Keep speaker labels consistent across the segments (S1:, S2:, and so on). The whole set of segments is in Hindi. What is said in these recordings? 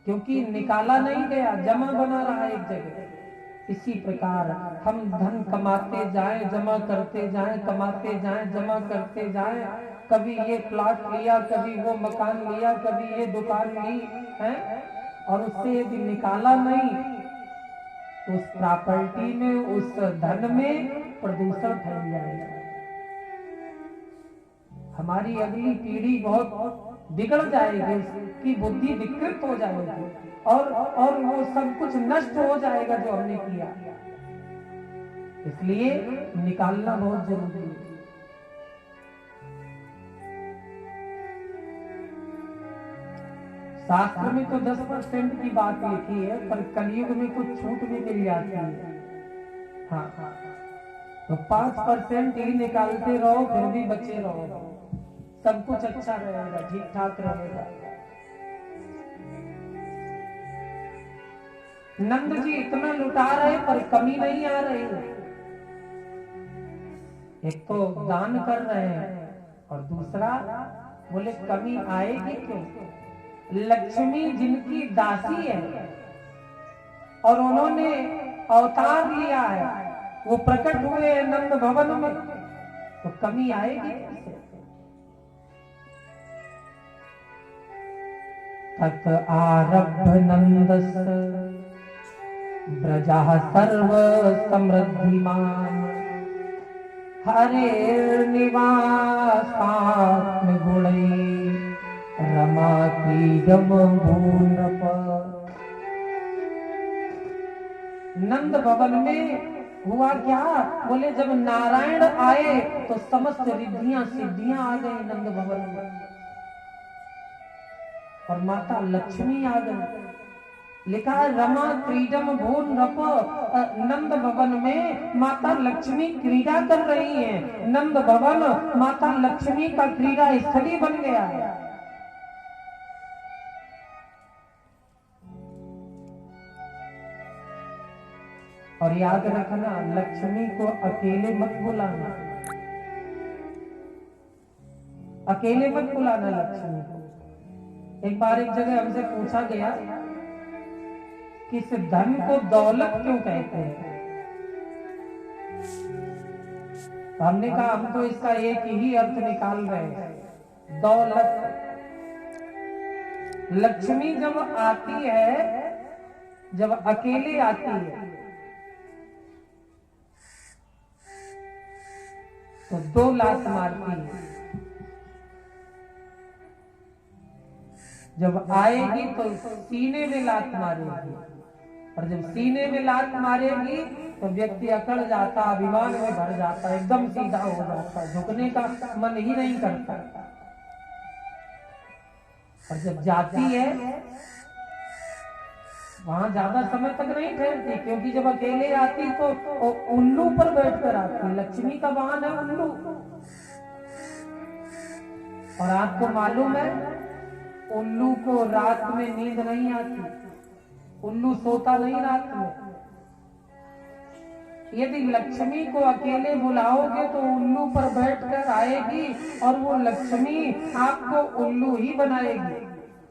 S1: क्योंकि निकाला नहीं गया, जमा बना रहा एक जगह। इसी प्रकार हम धन कमाते जाएं, जमा करते जाएं, कमाते जाएं, जमा करते जाएं। कभी ये प्लॉट लिया, कभी वो मकान लिया, कभी ये दुकान ली है, और उससे यदि निकाला नहीं तो उस प्रॉपर्टी में, उस धन में प्रदूषण फैल जाएगा। हमारी अगली पीढ़ी बहुत बिगड़ जाएगी, उसकी बुद्धि विकृत हो जाएगी, और वो सब कुछ नष्ट हो जाएगा जो हमने किया। इसलिए निकालना बहुत जरूरी है। शास्त्र में तो 10% की बात लिखी है, पर कलयुग में कुछ छूट भी मिल जाती है। हाँ, तो 5% ही निकालते रहो, फिर भी बचे रहो, सब कुछ अच्छा रहेगा, ठीक ठाक रहेगा। नंद जी इतना लुटा रहे पर कमी नहीं आ रही है। एक तो दान कर रहे हैं, और दूसरा बोले कमी आएगी क्यों? लक्ष्मी जिनकी दासी है और उन्होंने अवतार लिया है, वो प्रकट हुए नंद भवन में, तो कमी आएगी कैसे? तत आरभ्य नंदस ब्रजा सर्व समृद्धिमान, हरे निवासात्म गुणै रमा क्रीडम भूनप। नंद भवन में हुआ क्या? बोले जब नारायण आए तो समस्त रिद्धियां सिद्धियां आ गई नंद भवन में, और माता लक्ष्मी आ गई। लिखा है रमा क्रीडम भून नप। नंद भवन में माता लक्ष्मी क्रीड़ा कर रही हैं। नंद भवन माता लक्ष्मी का क्रीड़ा स्थली बन गया है। और याद रखना, लक्ष्मी को अकेले मत बुलाना, अकेले मत बुलाना लक्ष्मी को। एक बार एक जगह हमसे पूछा गया कि इस धन को दौलत क्यों कहते हैं? तो हमने कहा हम तो इसका एक ही अर्थ निकाल रहे हैं, दौलत। लक्ष्मी जब आती है, जब अकेले आती है तो 2 लात मारती है, जब आएगी तो सीने में लात मारेगी, और जब सीने में लात मारेगी तो व्यक्ति अकड़ जाता, अभिमान में भर जाता, एकदम सीधा हो जाता, झुकने का मन ही नहीं करता। और जब जाती है वहां ज्यादा समय तक नहीं ठहरती, क्योंकि जब अकेले आती तो उल्लू पर बैठकर आती। लक्ष्मी का वाहन है उल्लू। और आपको मालूम है उल्लू को रात में नींद नहीं आती, उल्लू सोता नहीं रात में। यदि लक्ष्मी को अकेले बुलाओगे तो उल्लू पर बैठकर आएगी, और वो लक्ष्मी आपको उल्लू ही बनाएगी,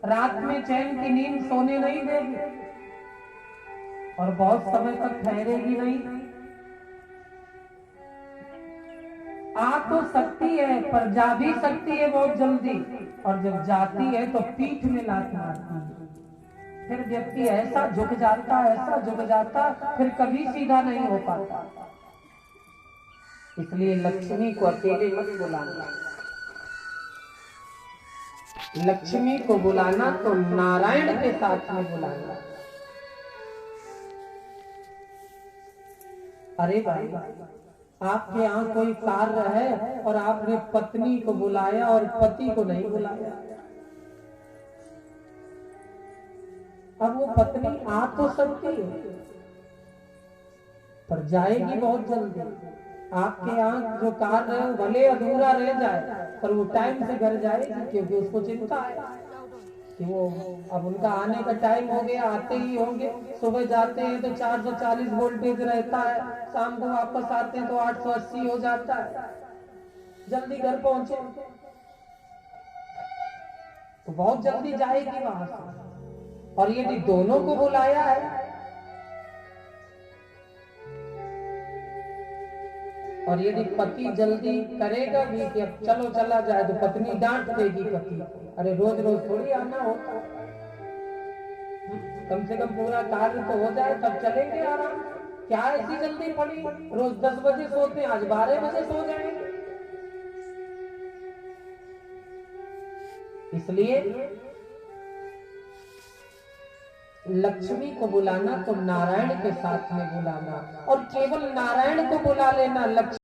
S1: रात में चैन की नींद सोने नहीं देगी, और बहुत समय तक ठहरेगी नहीं। आ तो सकती है पर जा भी सकती है बहुत जल्दी, और जब जाती है तो पीठ में लात मारती है। फिर व्यक्ति ऐसा झुक जाता, ऐसा झुक जाता, फिर कभी सीधा नहीं हो पाता। इसलिए लक्ष्मी को अकेले मत बुलाना। लक्ष्मी को बुलाना तो नारायण के साथ में बुलाना। अरे भाई, आपके यहाँ कोई कार्य है और आपने पत्नी को बुलाया और पति को नहीं बुलाया। अब वो पत्नी आ तो सकती है पर जाएगी बहुत जल्दी। आपके यहाँ जो कार्य है भले अधूरा रह जाए, पर वो टाइम से घर जाएगी, क्योंकि उसको चिंता है कि वो अब उनका आने का टाइम हो गया, आते ही होंगे। सुबह जाते हैं तो 440 वोल्टेज रहता है, शाम को वापस आते हैं तो 880 हो जाता है। जल्दी घर पहुंचे तो बहुत जल्दी जाएगी वहां से। और यदि दोनों को बुलाया है और यदि पति जल्दी करेगा भी कि अब चलो चला जाए, तो पत्नी डांट देगी पति, अरे रोज रोज थोड़ी आना होता, कम से कम पूरा कार्य तो हो जाए तब चलेंगे आराम, क्या ऐसी जल्दी पड़ी, रोज 10 बजे सोते आज 12 बजे सो जाएंगे। इसलिए लक्ष्मी को बुलाना तो नारायण के साथ में बुलाना, और केवल नारायण को बुला लेना, लक्ष्मी